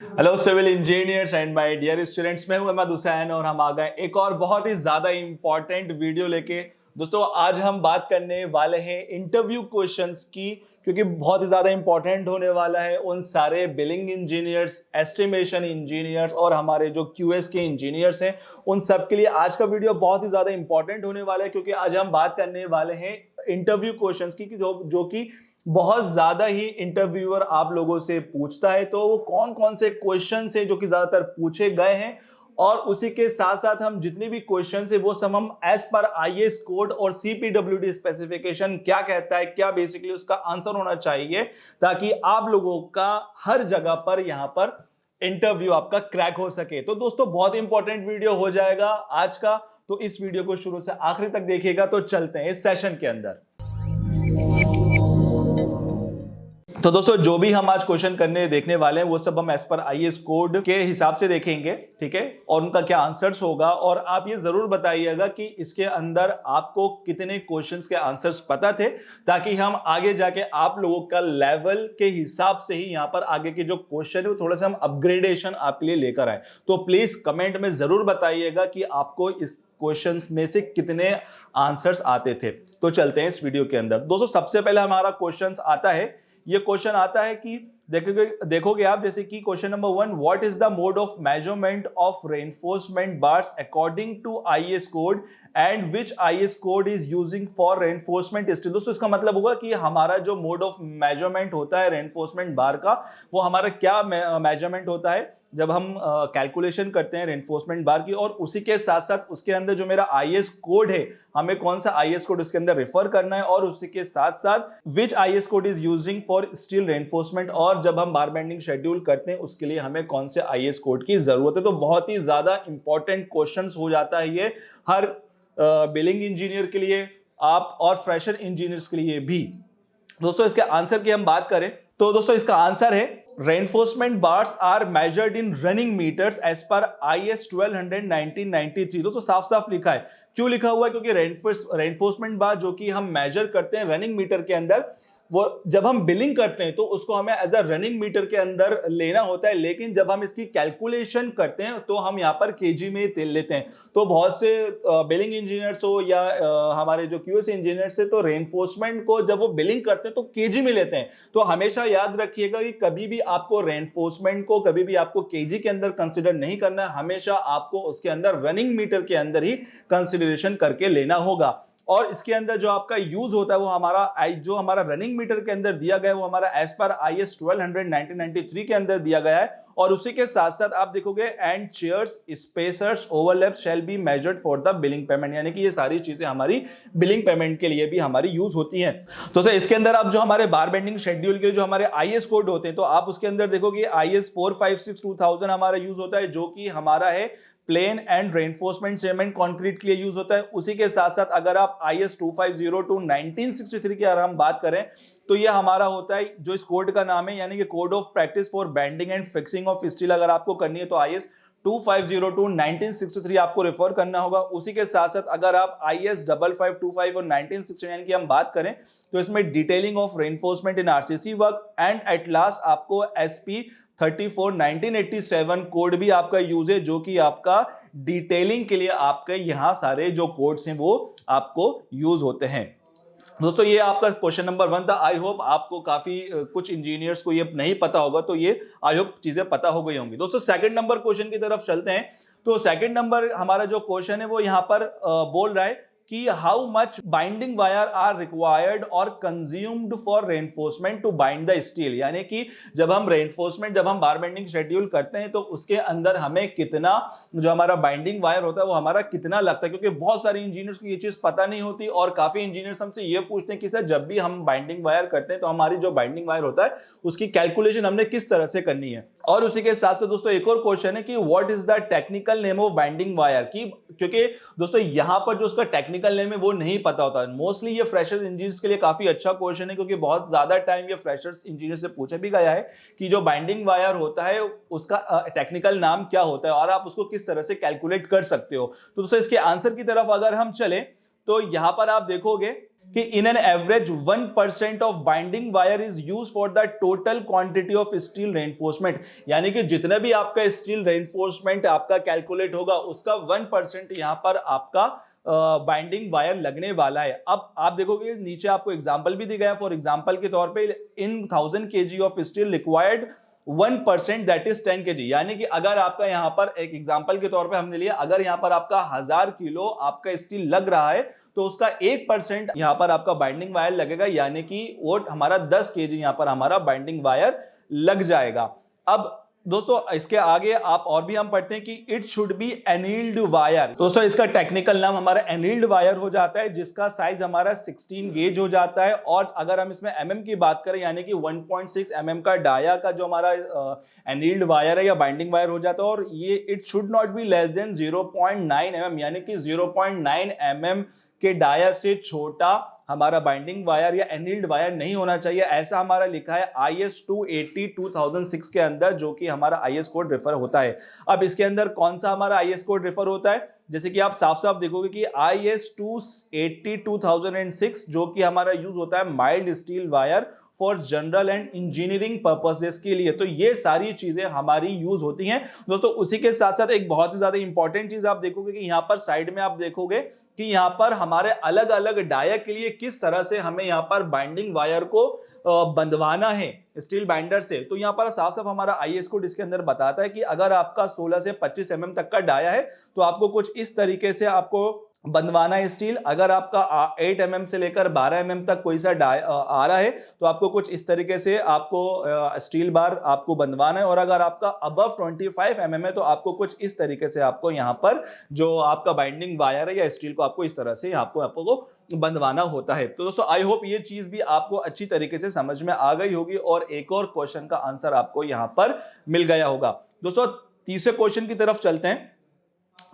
Hello civil engineers and my dear students, मैं हूं अहमद हुसैन और हम आ गए एक और बहुत ही ज्यादा इंपॉर्टेंट वीडियो लेके। दोस्तों आज हम बात करने वाले हैं इंटरव्यू क्वेश्चंस की, क्योंकि बहुत ही ज्यादा इंपॉर्टेंट होने वाला है उन सारे बिलिंग इंजीनियर्स, एस्टिमेशन इंजीनियर्स और हमारे जो क्यूएस के इंजीनियर्स हैं उन सब के लिए आज का वीडियो बहुत ही ज्यादा इंपॉर्टेंट होने वाला है, क्योंकि आज हम बात करने वाले हैं इंटरव्यू क्वेश्चंस की जो कि बहुत ज्यादा ही इंटरव्यूअर आप लोगों से पूछता है। तो वो कौन कौन से क्वेश्चन है जो कि ज्यादातर पूछे गए हैं, और उसी के साथ साथ हम जितने भी क्वेश्चन है वो सब हम एज पर आईएएस कोड और सीपीडब्ल्यूडी स्पेसिफिकेशन क्या कहता है, क्या बेसिकली उसका आंसर होना चाहिए, ताकि आप लोगों का हर जगह पर यहां पर इंटरव्यू आपका क्रैक हो सके। तो दोस्तों बहुत इंपॉर्टेंट वीडियो हो जाएगा आज का, तो इस वीडियो को शुरू से आखिरी तक देखिएगा। तो चलते हैं इस सेशन के अंदर। तो दोस्तों जो भी हम आज क्वेश्चन करने देखने वाले हैं वो सब हम एज पर आईएएस कोड के हिसाब से देखेंगे, ठीक है, और उनका क्या आंसर्स होगा। और आप ये जरूर बताइएगा कि इसके अंदर आपको कितने क्वेश्चंस के आंसर्स पता थे, ताकि हम आगे जाके आप लोगों का लेवल के हिसाब से ही यहाँ पर आगे के जो क्वेश्चन है वो थोड़ा सा हम अपग्रेडेशन आपके लिए लेकर आए। तो प्लीज कमेंट में जरूर बताइएगा कि आपको इस क्वेश्चंस में से कितने आंसर्स आते थे। तो चलते हैं इस वीडियो के अंदर। दोस्तों सबसे पहले हमारा क्वेश्चन आता है, ये क्वेश्चन आता है कि देखोगे आप, जैसे कि question number 1, what is the mode of measurement of reinforcement bars according to IAS code and which IAS code is using for reinforcement steel. दोस्तों इसका मतलब होगा कि हमारा जो मोड ऑफ मेजरमेंट होता है रेनफोर्समेंट बार का, वो हमारा क्या मेजरमेंट होता है जब हम कैलकुलेशन करते हैं रेनफोर्समेंट बार की, और उसी के साथ साथ उसके अंदर जो मेरा आईएएस कोड है, हमें कौन सा आईएएस कोड उसके अंदर रेफर करना है, और उसी के साथ साथ which IAS code is using for steel reinforcement, और जब हम बार बेंडिंग शेड्यूल करते हैं उसके लिए हमें कौन से आईएएस कोड की जरूरत है। तो बहुत ही ज्यादा इंपॉर्टेंट क्वेश्चंस हो जाता है ये हर बिलिंग इंजीनियर के लिए, आप और फ्रेशर इंजीनियर्स के लिए भी। दोस्तों इसके आंसर की हम बात करें तो दोस्तों इसका आंसर है, reinforcement bars are measured in running metres as per IS 1200 1993। दोस्तों साफ साफ लिखा है, क्यों लिखा हुआ है, क्योंकि रेनफोर्समेंट बार जो कि हम मेजर करते हैं रनिंग मीटर के अंदर, वो जब हम बिलिंग करते हैं तो उसको हमें एज अ रनिंग मीटर के अंदर लेना होता है, लेकिन जब हम इसकी कैलकुलेशन करते हैं तो हम यहाँ पर केजी में तेल लेते हैं। तो बहुत से बिलिंग इंजीनियर्स हो या हमारे जो क्यूएस इंजीनियर्स है, तो रेनफोर्समेंट को जब वो बिलिंग करते हैं तो केजी में लेते हैं। तो हमेशा याद रखिएगा कि कभी भी आपको रेनफोर्समेंट को कभी भी आपको केजी के अंदर कंसिडर नहीं करना है, हमेशा आपको उसके अंदर रनिंग मीटर के अंदर ही कंसिडरेशन करके लेना होगा। और इसके अंदर जो आपका यूज होता है वो हमारा जो हमारा रनिंग मीटर के अंदर दिया गया है वो हमारा एज पर आईएस 1200 1993 के अंदर दिया गया है। और उसी के साथ साथ आप देखोगे and chairs spacers overlap shall be measured for the billing payment, यानी कि ये सारी चीजें हमारी बिलिंग पेमेंट के लिए भी हमारी यूज होती हैं। तो सर इसके अंदर आप जो हमारे बार बेंडिंग शेड्यूल के जो हमारे आईएस कोड होते हैं, तो आप उसके अंदर देखोगे आईएस 456 2000 हमारा यूज होता है, जो कि हमारा है plain and reinforcement cement concrete के लिए यूज होता है। उसी के साथ साथ अगर आप आईएस 2502 1963 की अगर हम बात करें तो ये हमारा होता है, जो इस कोड का नाम है, यानी कि code of practice for banding and fixing of steel. अगर आपको करनी है तो आईएस 2502 1963 आपको रेफर करना होगा। उसी के साथ साथ अगर आप आईएस 5525 और 1969 की हम बात करें तो इसमें detailing of reinforcement in RCC work and at last आपको एसपी 34 1987 कोड भी आपका यूज है, जो कि आपका डिटेलिंग के लिए आपके यहां सारे जो कोड्स हैं वो आपको यूज होते हैं। दोस्तों ये आपका क्वेश्चन नंबर 1 था। आई होप आपको काफी कुछ इंजीनियर्स को ये नहीं पता होगा, तो ये आई होप चीजें पता हो गई होंगी। दोस्तों सेकंड नंबर क्वेश्चन की तरफ चलते हैं। तो सेकंड नंबर हमारा जो क्वेश्चन है वो यहां पर बोल रहा है कि how much binding wire are required और consumed for reinforcement to bind the steel, यानी कि जब हम रेनफोर्समेंट जब हम बार बेंडिंग शेड्यूल करते हैं तो उसके अंदर हमें कितना जो हमारा बाइंडिंग वायर होता है वो हमारा कितना लगता है, क्योंकि बहुत सारे इंजीनियर्स को ये चीज पता नहीं होती और काफी इंजीनियर्स हमसे ये पूछते हैं कि सर जब भी हम बाइंडिंग वायर करते हैं तो हमारी जो बाइंडिंग वायर होता है उसकी कैलकुलेशन हमने किस तरह से करनी है। और उसी के साथ साथ दोस्तों एक और क्वेश्चन है कि what is the technical name of binding wire की, क्योंकि दोस्तों यहां पर जो उसका टेक्निकल नेम है वो नहीं पता होता है। मोस्टली ये फ्रेशर्स इंजीनियर्स के लिए काफी अच्छा क्वेश्चन है, क्योंकि बहुत ज्यादा टाइम ये फ्रेशर्स इंजीनियर से पूछा भी गया है कि जो बाइंडिंग वायर होता है उसका टेक्निकल नाम क्या होता है और आप उसको किस तरह से कैलकुलेट कर सकते हो। तो दोस्तों इसके आंसर की तरफ अगर हम चले तो यहां पर आप देखोगे कि in an average 1% of binding wire is use for the total quantity of steel reinforcement, यानी कि जितना भी आपका स्टील रेनफोर्समेंट आपका कैलकुलेट होगा उसका 1% यहां पर आपका बाइंडिंग वायर लगने वाला है। अब आप देखोगे नीचे आपको एग्जांपल भी दिया गया, फॉर एग्जांपल के तौर पे इन 1000 kg of steel required 1% that is 10 kg, यानी कि अगर आपका यहां पर एक एग्जांपल के तौर पे हमने लिया, अगर यहां पर आपका 1000 किलो आपका स्टील लग रहा है तो उसका 1% यहां पर आपका बाइंडिंग वायर लगेगा, यानी कि वो हमारा 10 kg यहां पर हमारा बाइंडिंग वायर लग जाएगा। अब दोस्तों इसके आगे आप और भी हम पढ़ते हैं कि it should B annealed wire. दोस्तों इसका टेक्निकल नाम हमारा एनील्ड वायर हो जाता है, जिसका साइज हमारा 16 गेज हो जाता है। और अगर हम इसमें mm की बात करें, यानी कि 1.6 mm का डाया का जो हमारा एनील्ड वायर है या बाइंडिंग वायर हो जाता है, और ये it should not be less then 0.9 mm, यानी कि 0.9 mm के डाया से छोटा हमारा बाइंडिंग वायर या एनील्ड वायर नहीं होना चाहिए। ऐसा हमारा लिखा है IS 280 2006 के अंदर, जो कि हमारा IS कोड रेफर होता है। अब इसके अंदर कौन सा हमारा IS कोड रेफर होता है, जैसे कि आप साफ साफ देखोगे कि IS 280 2006 जो कि हमारा यूज होता है mild steel wire for general and engineering purposes के लिए। तो ये सारी चीजें हमारी यूज होती हैं दोस्तों। उसी के साथ साथ एक बहुत ही ज्यादा इंपॉर्टेंट चीज आप देखोगे कि यहाँ पर साइड में आप देखोगे कि यहाँ पर हमारे अलग अलग डाया के लिए किस तरह से हमें यहाँ पर बाइंडिंग वायर को बंधवाना है स्टील बाइंडर से। तो यहाँ पर साफ साफ हमारा IS कोड इसके अंदर बताता है कि अगर आपका 16 से 25 mm तक का डाया है तो आपको कुछ इस तरीके से आपको बंधवाना है स्टील। अगर आपका 8 mm से लेकर 12 mm तक कोई सा आ रहा है तो आपको कुछ इस तरीके से आपको स्टील बार आपको बंधवाना है। और अगर आपका अबव 25 mm है तो आपको कुछ इस तरीके से आपको यहाँ पर जो आपका बाइंडिंग वायर है या स्टील को आपको इस तरह से आपको बंधवाना होता है। तो दोस्तों आई होप ये चीज भी आपको अच्छी तरीके से समझ में आ गई होगी और एक और क्वेश्चन का आंसर आपको यहां पर मिल गया होगा। दोस्तों तीसरे क्वेश्चन की तरफ चलते हैं।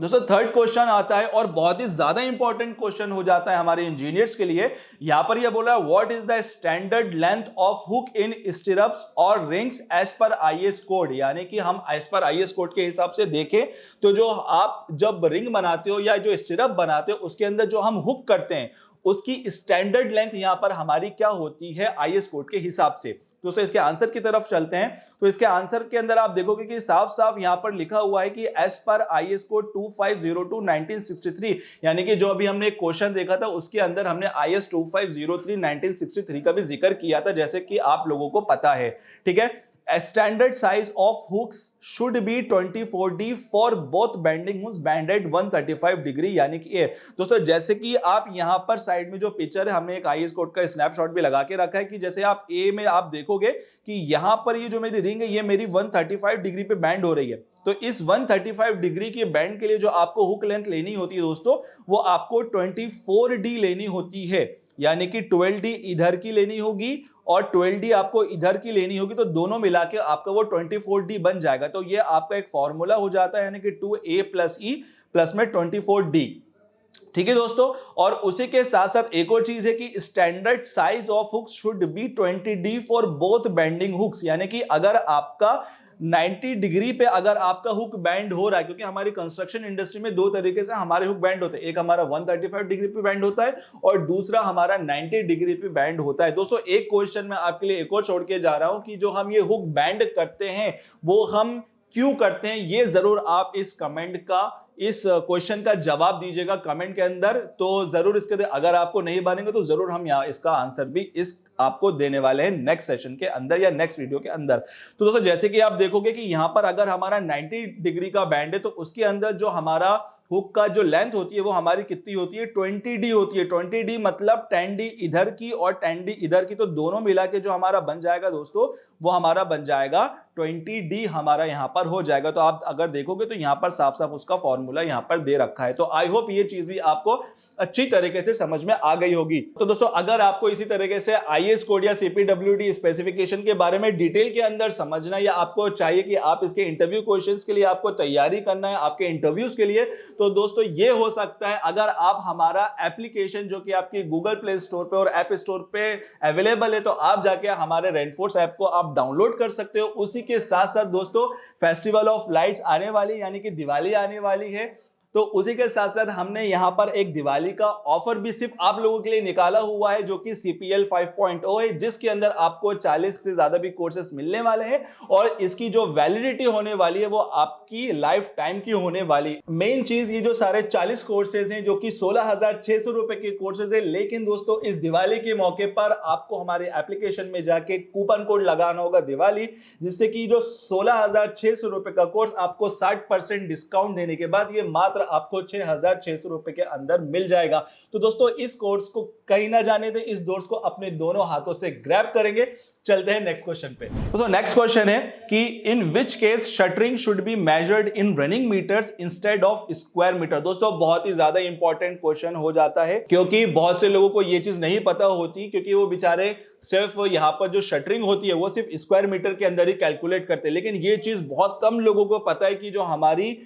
दोस्तों थर्ड क्वेश्चन आता है और बहुत ही ज्यादा इंपॉर्टेंट क्वेश्चन हो जाता है हमारे इंजीनियर्स के लिए। यहां पर यह बोला है what is the standard length of hook in stirrups और rings as per IS code, यानी कि हम एज पर IS कोड के हिसाब से देखें तो जो आप जब रिंग बनाते हो या जो स्टिरप बनाते हो उसके अंदर जो हम हुक करते हैं उसकी स्टैंडर्ड लेंथ यहां पर हमारी क्या होती है IS कोड के हिसाब से। दोस्तों इसके आंसर की तरफ चलते हैं। तो इसके आंसर के अंदर आप देखोगे कि साफ साफ यहां पर लिखा हुआ है कि एज पर IS कोड 2502 1963, यानी कि जो अभी हमने एक क्वेश्चन देखा था उसके अंदर हमने IS 2503 1963 का भी जिक्र किया था, जैसे कि आप लोगों को पता है। ठीक है, A standard size of hooks should be 24D for both bending hooks bended 135 degree, यानी कि ये दोस्तों जैसे कि आप यहां पर साइड में जो पिक्चर है हमने एक IS कोड का स्नैपशॉट भी लगा के रखा है कि जैसे आप A में आप देखोगे कि यहां पर ये जो मेरी रिंग है ये मेरी 135 डिग्री पे बैंड हो रही है। तो इस 135 डिग्री के बैंड के लिए जो आपको हुक लेंथ लेनी होती है दोस्तों वो आपको 24D लेनी होती है, यानी कि 12D इधर की लेनी होगी और 12D आपको इधर की लेनी होगी। तो दोनों मिला के आपका वो 24D बन जाएगा। तो ये आपका एक फॉर्मूला हो जाता है, यानी कि 2A + E प्लस में 24D। ठीक है दोस्तों, और उसी के साथ साथ एक और चीज है कि standard size of hooks should be 20D for both bending hooks, यानी कि अगर आपका 90 डिग्री पे अगर आपका हुक बैंड हो रहा है, क्योंकि हमारी कंस्ट्रक्शन इंडस्ट्री में दो तरीके से हमारे हुक बैंड होते हैं, एक हमारा 135 डिग्री पे बैंड होता है और दूसरा हमारा 90 डिग्री पे बैंड होता है। दोस्तों एक क्वेश्चन मैं आपके लिए एक और छोड़ के जा रहा हूं कि जो हम ये हुक बैंड करते हैं वो हम क्यों करते हैं, ये जरूर आप इस कमेंट का इस क्वेश्चन का जवाब दीजिएगा कमेंट के अंदर। तो जरूर इसके अगर आपको नहीं बनेंगे तो जरूर हम यहाँ इसका आंसर भी इस आपको देने वाले हैं नेक्स्ट सेशन के अंदर या नेक्स्ट वीडियो के अंदर। तो दोस्तों जैसे कि आप देखोगे कि यहां पर अगर हमारा 90 डिग्री का बैंड है तो उसके अंदर जो हमारा हुक का जो लेंथ होती है वो हमारी कितनी होती है, 20D होती है। 20D मतलब 10D इधर की और 10D इधर की, तो दोनों मिला के जो हमारा बन जाएगा दोस्तों वो हमारा बन जाएगा 20D हमारा यहां पर हो जाएगा। तो आप अगर देखोगे तो यहां पर साफ साफ उसका फॉर्मूला यहां पर दे रखा है। तो आई होप ये चीज भी आपको अच्छी तरीके से समझ में आ गई होगी। तो दोस्तों अगर आपको इसी तरीके से IS कोड या CPWD स्पेसिफिकेशन के बारे में डिटेल के अंदर समझना या आपको चाहिए कि आप इसके इंटरव्यू क्वेश्चंस के लिए आपको तैयारी करना है आपके इंटरव्यूज के लिए, तो दोस्तों ये हो सकता है अगर आप हमारा एप्लीकेशन जो कि आपकी गूगल प्ले स्टोर पे और ऐप स्टोर पे अवेलेबल है तो आप जाके हमारे रेनफोर्स ऐप को आप डाउनलोड कर सकते हो। उसी के साथ साथ दोस्तों फेस्टिवल ऑफ लाइट्स आने वाली, यानी कि दिवाली आने वाली है, तो उसी के साथ साथ हमने यहाँ पर एक दिवाली का ऑफर भी सिर्फ आप लोगों के लिए निकाला हुआ है, जो कि CPL 5.0 है, जिसके अंदर आपको 40 से ज्यादा भी कोर्सेस मिलने वाले हैं और इसकी जो वैलिडिटी होने वाली है वो आपकी लाइफ टाइम की होने वाली। मेन चीज ये जो सारे 40 कोर्सेज हैं जो कि 16,600 रुपए के कोर्सेज है, लेकिन दोस्तों इस दिवाली के मौके पर आपको हमारे एप्लीकेशन में जाके कूपन कोड लगाना होगा दिवाली, जिससे कि जो 16,600 रुपए का कोर्स आपको 60% डिस्काउंट देने के बाद ये मात्र आपको 6,600 रुपए के अंदर मिल जाएगा। तो दोस्तों इस कोर्स को कहीं ना जाने दें, इस कोर्स को अपने दोनों हाथों से ग्रैब करेंगे। चलते हैं नेक्स्ट क्वेश्चन पे। तो नेक्स्ट क्वेश्चन है कि in which case shuttering should be measured in running metres instead of square metre. दोस्तों बहुत ही ज्यादा इंपॉर्टेंट क्वेश्चन हो जाता है, क्योंकि बहुत से लोगों को ये चीज नहीं पता होती, क्योंकि वो बेचारे सिर्फ यहाँ पर जो शटरिंग होती है वो सिर्फ स्क्वायर मीटर के अंदर ही कैलकुलेट करते हैं। लेकिन ये चीज बहुत कम लोगों को पता है कि जो हमारी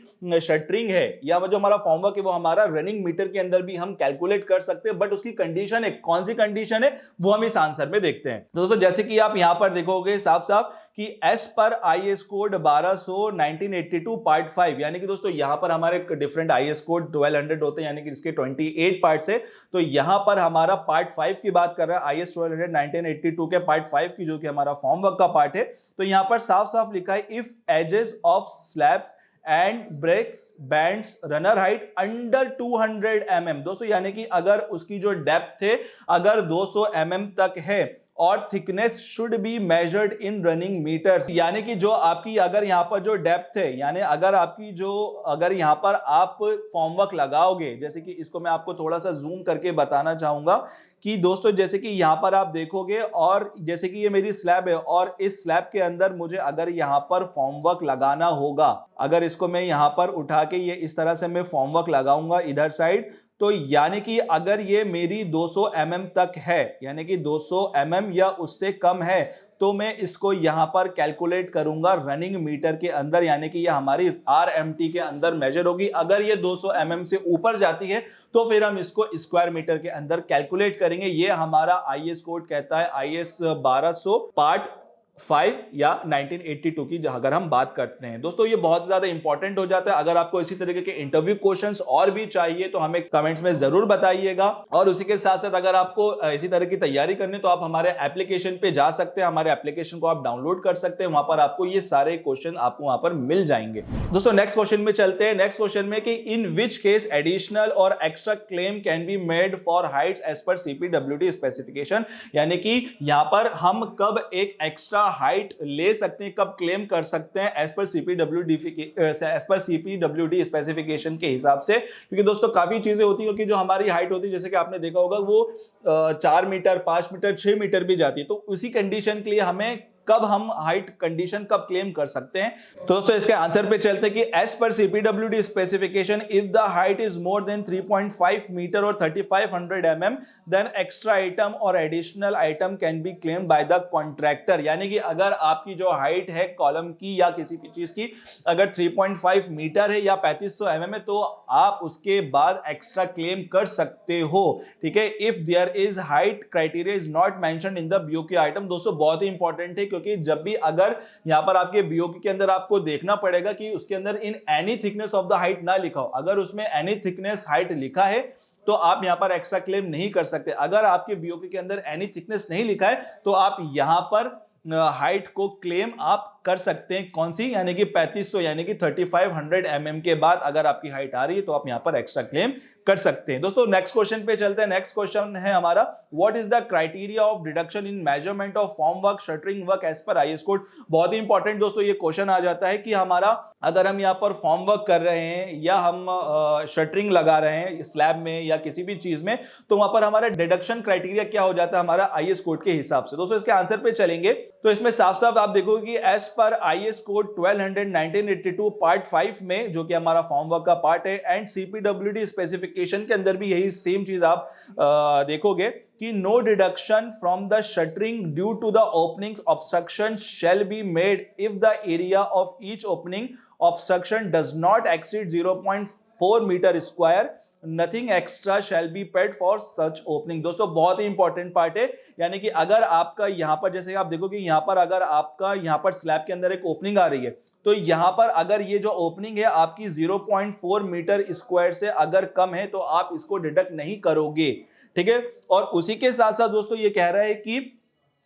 शटरिंग है या जो हमारा फॉर्मवर्क है वो हमारा रनिंग मीटर के अंदर भी हम कैलकुलेट कर सकते हैं। बट उसकी कंडीशन है, कौन सी कंडीशन है वो हम इस आंसर में देखते हैं। तो दोस्तों जैसे कि आप यहां पर देखोगे साफ साफ कि एस पर IS कोड 1200 1982 पार्ट 5, यानी कि दोस्तों यहां पर हमारे डिफरेंट IS कोड 1200 होते हैं, यानी कि इसके 28 पार्ट्स है। तो यहां पर हमारा पार्ट 5 की बात कर रहा है, IS 1200 1982 के पार्ट 5 की, जो कि हमारा फॉर्मवर्क का पार्ट है। तो यहां पर साफ साफ लिखा है if edges of slabs and breaks bands runner height under 200 mm। दोस्तों यानी कि अगर उसकी जो डेप्थ है अगर 200 mm तक है और thickness should be measured in running metres, यानी कि जो आपकी अगर यहां पर जो डेप्थ है, यानी अगर आपकी जो अगर यहां पर आप फॉर्मवर्क लगाओगे, जैसे कि इसको मैं आपको थोड़ा सा जूम करके बताना चाहूंगा कि दोस्तों जैसे कि यहां पर आप देखोगे और जैसे कि ये मेरी स्लैब है और इस स्लैब के अंदर मुझे अगर यहां पर फॉर्मवर्क लगाना होगा, अगर इसको मैं यहां पर उठा के ये इस तरह से मैं फॉर्मवर्क लगाऊंगा इधर साइड, तो यानी कि अगर ये मेरी 200 mm तक है, यानी कि 200 mm या उससे कम है, तो मैं इसको यहां पर कैलकुलेट करूंगा रनिंग मीटर के अंदर, यानी कि ये हमारी RMT के अंदर मेजर होगी। अगर ये 200 mm से ऊपर जाती है तो फिर हम इसको स्क्वायर मीटर के अंदर कैलकुलेट करेंगे। ये हमारा IS कोड कहता है IS 1200 पार्ट 5 या 1982 की अगर हम बात करते हैं। दोस्तों ये बहुत ज्यादा इंपॉर्टेंट हो जाता है। अगर आपको इसी तरीके के इंटरव्यू क्वेश्चंस और भी चाहिए तो हमें कमेंट्स में जरूर बताइएगा। और उसी के साथ साथ अगर आपको इसी तरह की तैयारी करनी तो आप हमारे एप्लीकेशन पे जा सकते हैं, हमारे एप्लीकेशन को आप डाउनलोड कर सकते हैं, वहां पर आपको ये सारे क्वेश्चन आपको वहां पर मिल जाएंगे। दोस्तों नेक्स्ट क्वेश्चन में चलते हैं। नेक्स्ट क्वेश्चन में कि इन विच केस एडिशनल और extra claim can be made for heights as per CPWD specification, यानी कि यहां पर हम कब एक एक्स्ट्रा हाइट ले सकते हैं, कब क्लेम कर सकते हैं एज पर CPWD स्पेसिफिकेशन के हिसाब से। क्योंकि दोस्तों काफी चीजें होती है कि जो हमारी हाइट होती है, जैसे कि आपने देखा होगा वो 4 मीटर 5 मीटर 6 मीटर भी जाती है, तो उसी कंडीशन के लिए हमें कब हम हाइट कंडीशन कब क्लेम कर सकते हैं। तो दोस्तों इसके आंसर पे चलते हैं कि as per CPWD specification if the height is more than 3.5 metre और 3500 mm देन एक्स्ट्रा आइटम और additional item can be claimed by the contractor, यानी कि अगर आपकी जो हाइट है कॉलम की या किसी भी चीज की अगर 3.5 मीटर है या 3500 mm है तो आप उसके बाद एक्स्ट्रा क्लेम कर सकते हो। ठीक है, if there is height criteria is not mentioned in the BOQ item. दोस्तों बहुत ही इंपॉर्टेंट है, क्योंकि जब भी अगर यहां पर आपके BOQ के अंदर आपको देखना पड़ेगा कि उसके अंदर in any thickness of the height ना लिखा हो। अगर उसमें एनी थिकनेस हाइट लिखा है तो आप यहां पर एक्स्ट्रा क्लेम नहीं कर सकते। अगर आपके BOQ के अंदर एनी थिकनेस नहीं लिखा है तो आप यहां पर हाइट को क्लेम आप कर सकते हैं। कौन सी, यानी कि 3500 यानी कि 3500 mm के बाद अगर आपकी हाइट आ रही है तो आप यहां पर एक्स्ट्रा क्लेम कर सकते हैं। दोस्तों नेक्स्ट क्वेश्चन पे चलते हैं। नेक्स्ट क्वेश्चन है हमारा what is the criteria of deduction in measurement of form work shuttering work as per IS code. बहुत ही इंपॉर्टेंट दोस्तों ये क्वेश्चन आ जाता है कि हमारा अगर हम यहाँ पर फॉर्म वर्क कर रहे हैं या हम शटरिंग लगा रहे हैं स्लैब में या किसी भी चीज में, तो वहां पर हमारा डिडक्शन क्राइटेरिया क्या हो जाता है हमारा IS कोड के हिसाब से। दोस्तों इसके आंसर पे चलेंगे तो इसमें साफ साफ आप देखोगे कि as per IS code 1200 1982 part 5 में, जो कि हमारा फॉर्म वर्क का पार्ट है, एंड CPWD स्पेसिफिकेशन के अंदर भी यही सेम चीज आप देखोगे कि no deduction from the shuttering due to the opening obstruction shall be made if the area of each opening obstruction does not exceed 0.4 metre square, nothing extra shall be paid for such opening. दोस्तों बहुत ही important part है, यानी कि अगर आपका यहां पर जैसे आप देखो कि यहां पर अगर आपका यहां पर स्लैब के अंदर एक ओपनिंग आ रही है तो यहां पर अगर ये जो ओपनिंग है आपकी 0.4 मीटर स्क्वायर से अगर कम है तो आप इसको डिडक्ट नहीं करोगे, ठीक है। और उसी के साथ साथ दोस्तों ये कह रहा है कि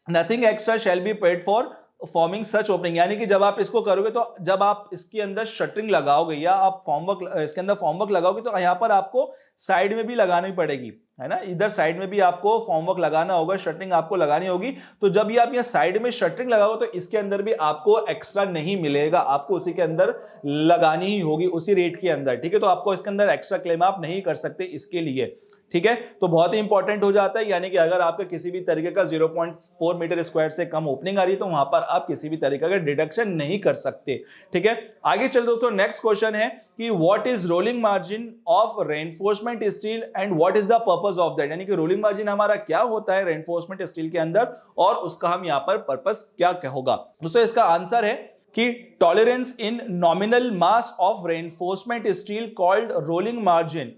nothing extra shall be paid for forming such opening, यानी कि जब आप इसको करोगे तो जब आप इसके अंदर शटरिंग लगाओगे या आप फॉर्मवर्क इसके अंदर फॉर्मवर्क लगाओगे तो यहां पर आपको साइड में भी लगानी पड़ेगी, है ना, इधर साइड में भी आपको फॉर्मवर्क लगाना होगा, शटरिंग आपको लगानी होगी। तो जब ये आप यहाँ साइड में शटरिंग लगाओगे तो इसके अंदर भी आपको एक्स्ट्रा नहीं मिलेगा, आपको उसी के अंदर लगानी ही होगी उसी रेट के अंदर, ठीक है। तो आपको इसके अंदर एक्स्ट्रा क्लेम आप नहीं कर सकते इसके लिए, ठीक है। तो बहुत ही इंपॉर्टेंट हो जाता है, यानी कि अगर आपका किसी भी तरीके का 0.4 मीटर स्क्वायर से कम ओपनिंग आ रही है तो वहां पर आप किसी भी तरीके का डिडक्शन नहीं कर सकते, ठीक है। आगे चल दोस्तों, नेक्स्ट क्वेश्चन है कि what is rolling margin of reinforcement steel and what is the purpose of that, यानी कि रोलिंग मार्जिन हमारा क्या होता है रेनफोर्समेंट स्टील के अंदर और उसका हम यहां पर पर्पस क्या होगा। दोस्तों इसका आंसर है कि tolerance in nominal mass of reinforcement steel called rolling margin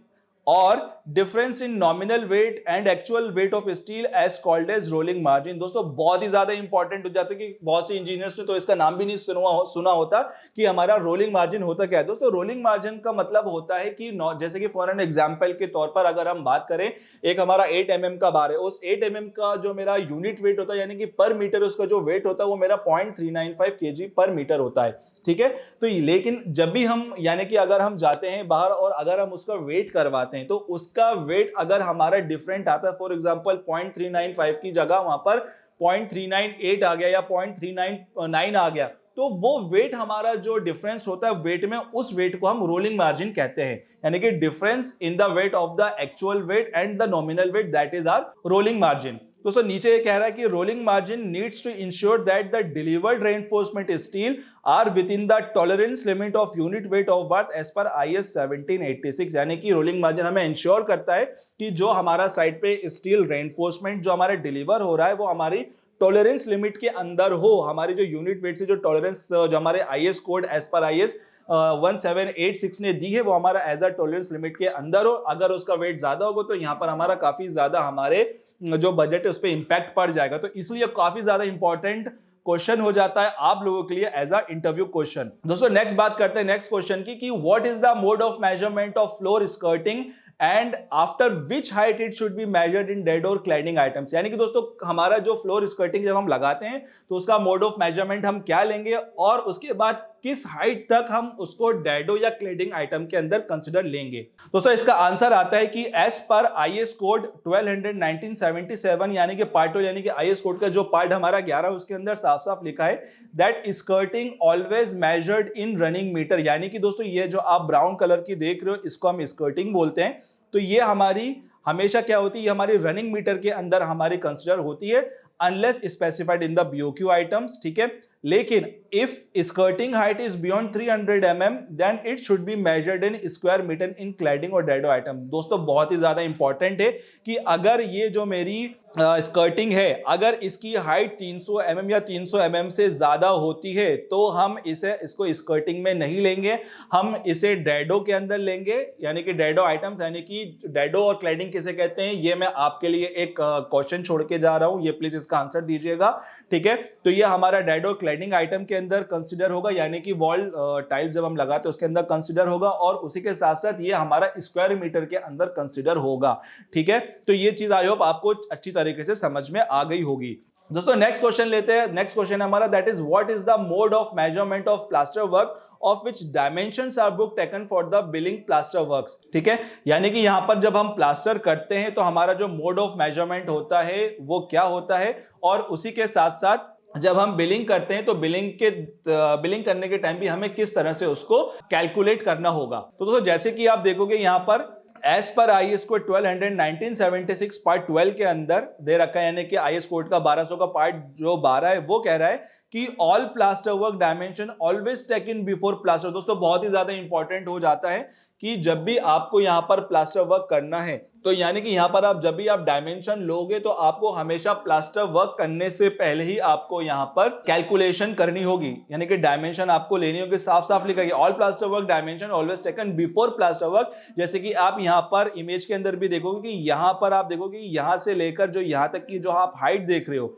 और difference in nominal weight and actual weight of steel as called as rolling margin. दोस्तों बहुत ही ज्यादा इंपॉर्टेंट हो जाता है कि बहुत से इंजीनियर्स ने तो इसका नाम भी नहीं सुना होता कि हमारा रोलिंग मार्जिन होता क्या है। दोस्तों रोलिंग मार्जिन का मतलब होता है कि जैसे कि फॉर एन एग्जांपल के तौर पर अगर हम बात करें, एक हमारा 8 mm का बार है, उस 8 mm का जो मेरा यूनिट वेट होता है यानी कि पर मीटर उसका जो वेट होता है वो मेरा 0.395 kg पर मीटर होता है, ठीक है। तो लेकिन जब भी हम यानी कि अगर हम जाते हैं बाहर और अगर हम उसका वेट करवाते हैं तो उसका वेट अगर हमारा डिफरेंट आता है, फॉर एग्जांपल 0.395 की जगह वहां पर 0.398 आ गया या 0.399 आ गया, तो वो वेट हमारा जो डिफरेंस होता है वेट में, उस वेट को हम रोलिंग मार्जिन कहते हैं, यानी कि difference in the weight of the actual weight and the nominal weight, that is our rolling margin. दोस्तों नीचे ये कह रहा है कि rolling margin needs to ensure that the delivered reinforcement steel are within the tolerance limit of unit weight of bars as per IS 1786, यानी कि rolling margin हमें इंश्योर करता है कि जो हमारा साइड पे स्टील रेनफोर्समेंट जो हमारे डिलीवर हो रहा है वो हमारी टॉलरेंस लिमिट के अंदर हो, हमारी जो यूनिट वेट से जो टॉलरेंस जो हमारे IS code as per IS 1786 ने दी है वो हमारा एज अ टॉलरेंस लिमिट के अंदर हो। अगर उसका वेट ज्यादा होगा तो यहाँ पर हमारा काफी ज्यादा हमारे जो बजट है उस पर इंपैक्ट पड़ जाएगा, तो इसलिए काफी ज्यादा इंपॉर्टेंट क्वेश्चन हो जाता है आप लोगों के लिए एज अ इंटरव्यू क्वेश्चन। दोस्तों नेक्स्ट बात करते हैं नेक्स्ट क्वेश्चन की कि what is the mode of measurement of floor skirting and after which height it should be measured in dead और क्लैडिंग आइटम्स, यानी कि दोस्तों हमारा जो फ्लोर स्कर्टिंग जब हम लगाते हैं तो उसका मोड ऑफ मेजरमेंट हम क्या लेंगे और उसके बाद किस हाइट तक हम उसको डैडो या क्लेडिंग आइटम के अंदर कंसिडर लेंगे। दोस्तों इसका आंसर आता है कि एज पर IS कोड 1200 1977 यानी कि पार्ट 2 यानी कि IS कोड का जो पार्ट हमारा 11 उसके अंदर साफ साफ लिखा है that skirting always measured in running metre, यानी कि दोस्तों ये जो आप ब्राउन कलर की देख रहे हो इसको हम स्कर्टिंग बोलते हैं। तो ये हमारी हमेशा क्या होती है, हमारी रनिंग मीटर के अंदर हमारी कंसिडर होती है unless specified in the BOQ items, ठीक है। लेकिन if skirting height is beyond 300 mm then it should be measured in square metre in cladding और डैडो आइटम। दोस्तों बहुत ही ज्यादा इंपॉर्टेंट है कि अगर ये जो मेरी स्कर्टिंग है अगर इसकी हाइट 300 mm या 300 mm से ज्यादा होती है तो हम इसको स्कर्टिंग में नहीं लेंगे, हम इसे डैडो के अंदर लेंगे, यानी कि डैडो आइटम्स, यानी कि डैडो और क्लैडिंग किसे कहते हैं ये मैं आपके लिए एक क्वेश्चन छोड़ के जा रहा हूं, ये प्लीज इसका आंसर दीजिएगा, ठीक है। तो ये हमारा डैडो क्लैडिंग आइटम के अंदर कंसीडर होगा, यानी कि वॉल टाइल्स जब हम लगाते हैं उसके अंदर कंसीडर होगा और उसी के साथ साथ ये हमारा स्क्वायर मीटर के अंदर कंसीडर होगा, ठीक है। तो ये चीज आई होप आपको अच्छी तरीके से समझ में आ गई होगी। दोस्तों नेक्स्ट क्वेश्चन लेते हैं। नेक्स्ट क्वेश्चन हमारा that is what is the mode of measurement of plaster work of which dimensions are book taken for the billing plaster works, ठीक है। यानी कि यहां पर जब हम प्लास्टर करते हैं तो हमारा जो मोड ऑफ मेजरमेंट होता है वो क्या होता है और उसी के साथ साथ जब हम बिलिंग करते हैं तो बिलिंग करने के टाइम भी हमें किस तरह से उसको कैलकुलेट करना होगा। तो दोस्तों जैसे कि आप देखोगे यहां पर as per IS code 1200 1976 part 12 के अंदर दे रखा है, यानी कि IS कोड का 1200 का पार्ट जो 12 है वो कह रहा है कि all plaster work dimension always taken before plaster. दोस्तों बहुत ही ज्यादा इंपॉर्टेंट हो जाता है कि जब भी आपको यहां पर प्लास्टर वर्क करना है तो यानी कि यहां पर जब भी आप डायमेंशन लोगे तो आपको हमेशा प्लास्टर वर्क करने से पहले ही आपको यहां पर कैलकुलेशन करनी होगी, यानी कि डायमेंशन आपको लेनी होगी। साफ साफ लिखा है all plaster work dimension always taken before plaster work. जैसे कि आप यहां पर इमेज के अंदर भी देखोगे कि यहां पर आप देखोगे कि यहां से लेकर जो यहां तक की जो आप हाइट देख रहे हो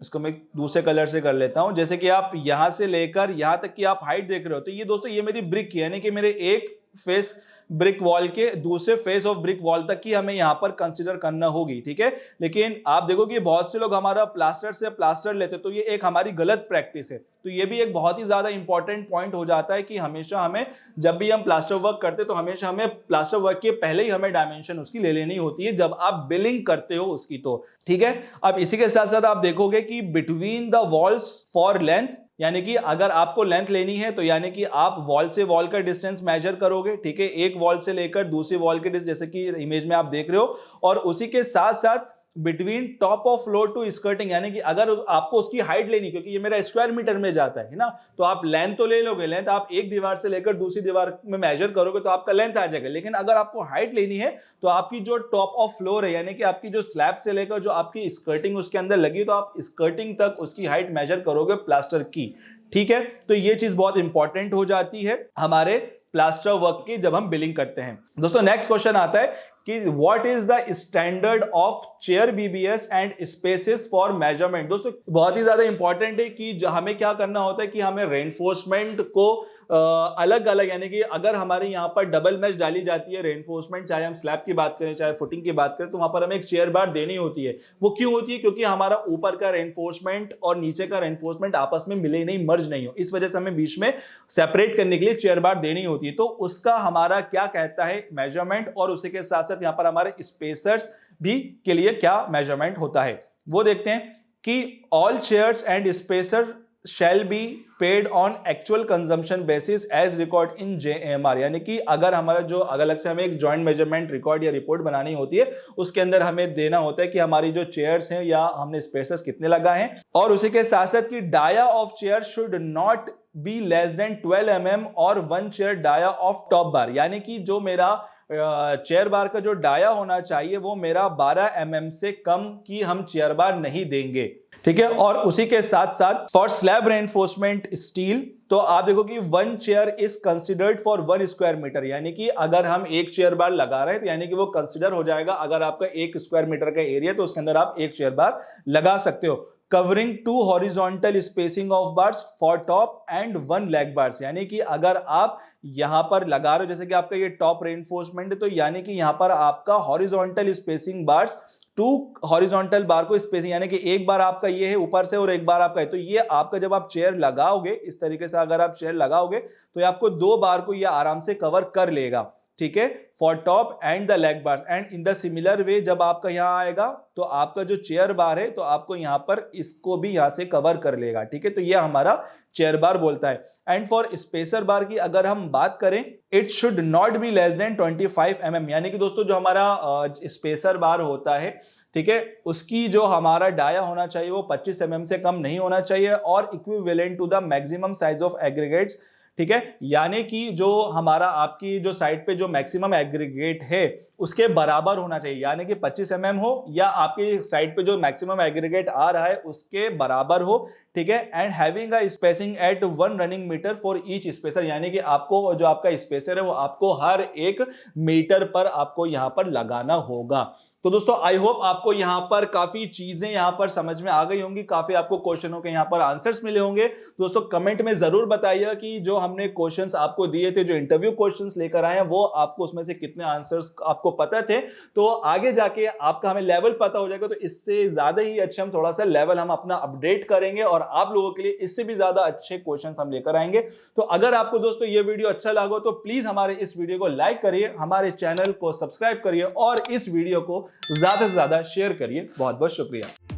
इसको मैं दूसरे कलर से कर लेता हूं। जैसे कि आप यहां से लेकर यहां तक की आप हाइट देख रहे हो, तो ये दोस्तों ये मेरी ब्रिक की, यानी कि मेरे एक फेस ब्रिक वॉल के दूसरे फेस ऑफ ब्रिक वॉल तक की हमें यहां पर कंसीडर करना होगी, ठीक है। लेकिन आप देखो कि बहुत से लोग हमारा प्लास्टर से प्लास्टर लेते, तो ये एक हमारी गलत प्रैक्टिस है। तो ये भी एक बहुत ही ज्यादा इंपॉर्टेंट पॉइंट हो जाता है कि हमेशा हमें जब भी हम प्लास्टर वर्क करते तो हमेशा हमें प्लास्टर वर्क के पहले ही हमें डायमेंशन उसकी ले लेनी होती है जब आप बिलिंग करते हो उसकी, तो ठीक है। अब इसी के साथ साथ आप देखोगे कि between the walls for length, यानी कि अगर आपको लेंथ लेनी है तो यानी कि आप वॉल से वॉल का डिस्टेंस मेजर करोगे, ठीक है, एक वॉल से लेकर दूसरी वॉल के डिस्टेंस, जैसे कि इमेज में आप देख रहे हो। और उसी के साथ साथ between top of floor to skirting, यानी कि अगर आपको उसकी हाइट लेनी, क्योंकि ये मेरा स्क्वायर मीटर में जाता है ना, तो आप लेंथ तो ले लोगे, लेंथ आप एक दीवार से लेकर दूसरी दीवार में मेजर करोगे तो आपका लेंथ आ जाएगा। लेकिन अगर आपको हाइट लेनी है तो आपकी जो टॉप ऑफ फ्लोर है, यानी कि आपकी जो स्लैब से लेकर जो आपकी स्कर्टिंग उसके अंदर लगी, तो आप स्कर्टिंग तक उसकी हाइट मेजर करोगे प्लास्टर की, ठीक है। तो ये चीज बहुत इंपॉर्टेंट हो जाती है हमारे प्लास्टर वर्क की जब हम बिलिंग करते हैं। दोस्तों नेक्स्ट क्वेश्चन आता है कि what is the standard of chair BBS and spaces for measurement. दोस्तों बहुत ही ज्यादा इंपॉर्टेंट है कि हमें क्या करना होता है कि हमें रेनफोर्समेंट को अलग अलग, यानी कि अगर हमारे यहाँ पर डबल मैश डाली जाती है रेनफोर्समेंट, चाहे हम स्लैब की बात करें चाहे फुटिंग की बात करें, तो वहां पर हमें एक चेयर बार देनी होती है। वो क्यों होती है? क्योंकि हमारा ऊपर का रेनफोर्समेंट और नीचे का रेनफोर्समेंट आपस में मिले नहीं, मर्ज नहीं हो, इस वजह से हमें बीच में सेपरेट करने के लिए चेयर बार देनी होती है। तो उसका हमारा क्या कहता है मेजरमेंट, और उसी के साथ साथ यहाँ पर हमारे स्पेसर्स भी के लिए क्या मेजरमेंट होता है वो देखते हैं कि all chairs and spacer shall be paid on actual consumption basis as record in JMR, यानी कि अगर हमारा जो अलग से हमें एक जॉइंट मेजरमेंट रिकॉर्ड या रिपोर्ट बनानी होती है, उसके अंदर हमें देना होता है कि हमारी जो चेयर्स हैं या हमने स्पेसेस कितने लगाए हैं, और उसी के साथ साथ कि dia of chair should not be less than 12 mm और 1 chair dia of top bar, यानी कि जो मेरा चेयर बार का जो डाया होना चाहिए वो मेरा 12 mm से कम की हम चेयर बार नहीं देंगे, ठीक है। और उसी के साथ साथ फॉर स्लैब रेनफोर्समेंट स्टील, तो आप देखो कि 1 chair is considered for 1 square metre, यानी कि अगर हम एक चेयर बार लगा रहे हैं तो यानी कि वो कंसिडर हो जाएगा, अगर आपका 1 स्क्वायर मीटर का एरिया तो उसके अंदर आप एक चेयर बार लगा सकते हो। Covering 2 horizontal spacing of bars for top and 1 leg bars, यानी कि अगर आप यहां पर लगा रहे हो, जैसे कि आपका ये टॉप रेनफोर्समेंट है, तो यानी कि यहां पर आपका हॉरिजॉन्टल स्पेसिंग बार्स 2 हॉरिजॉन्टल बार को स्पेसिंग, यानी कि एक बार आपका ये है ऊपर से और एक बार आपका है, तो ये आपका जब आप चेयर लगाओगे इस तरीके से, अगर आप चेयर लगाओगे तो ये आपको 2 बार को ये आराम से कवर कर लेगा, ठीक है, for top and the leg bar. And in the similar way जब आपका यहां आएगा तो आपका जो चेयर बार है तो आपको यहां पर इसको भी यहां से कवर कर लेगा, ठीक है। तो ये हमारा चेयर बार बोलता है। एंड फॉर स्पेसर बार की अगर हम बात करें, it should not be less then 25 mm, यानी कि दोस्तों जो हमारा स्पेसर बार होता है, ठीक है, उसकी जो हमारा डाया होना चाहिए वो 25 mm से कम नहीं होना चाहिए, और equivalent to the maximum size of aggregates, ठीक है, यानी कि जो हमारा आपकी जो साइड पे जो मैक्सिमम एग्रीगेट है उसके बराबर होना चाहिए, यानी कि 25 mm हो या आपकी साइड पे जो मैक्सिमम एग्रीगेट आ रहा है उसके बराबर हो, ठीक है। And having a spacing at 1 running metre for each spacer, यानी कि आपको जो आपका स्पेसर है वो आपको हर 1 मीटर पर आपको यहां पर लगाना होगा। तो दोस्तों आई होप आपको यहां पर काफी चीजें यहां पर समझ में आ गई होंगी, काफी आपको क्वेश्चनों के यहां पर आंसर्स मिले होंगे। दोस्तों कमेंट में जरूर बताइए कि जो हमने क्वेश्चंस आपको दिए थे, जो इंटरव्यू क्वेश्चंस लेकर आए हैं, वो आपको उसमें से कितने आंसर्स आपको पता थे। तो आगे जाके आपका हमें लेवल पता हो जाएगा, तो इससे ज्यादा ही अच्छे हम थोड़ा सा लेवल हम अपना अपडेट करेंगे और आप लोगों के लिए इससे भी ज्यादा अच्छे क्वेश्चन हम लेकर आएंगे। तो अगर आपको दोस्तों ये वीडियो अच्छा लगा तो प्लीज हमारे इस वीडियो को लाइक करिए, हमारे चैनल को सब्सक्राइब करिए और इस वीडियो को ज्यादा से ज्यादा शेयर करिए। बहुत बहुत शुक्रिया।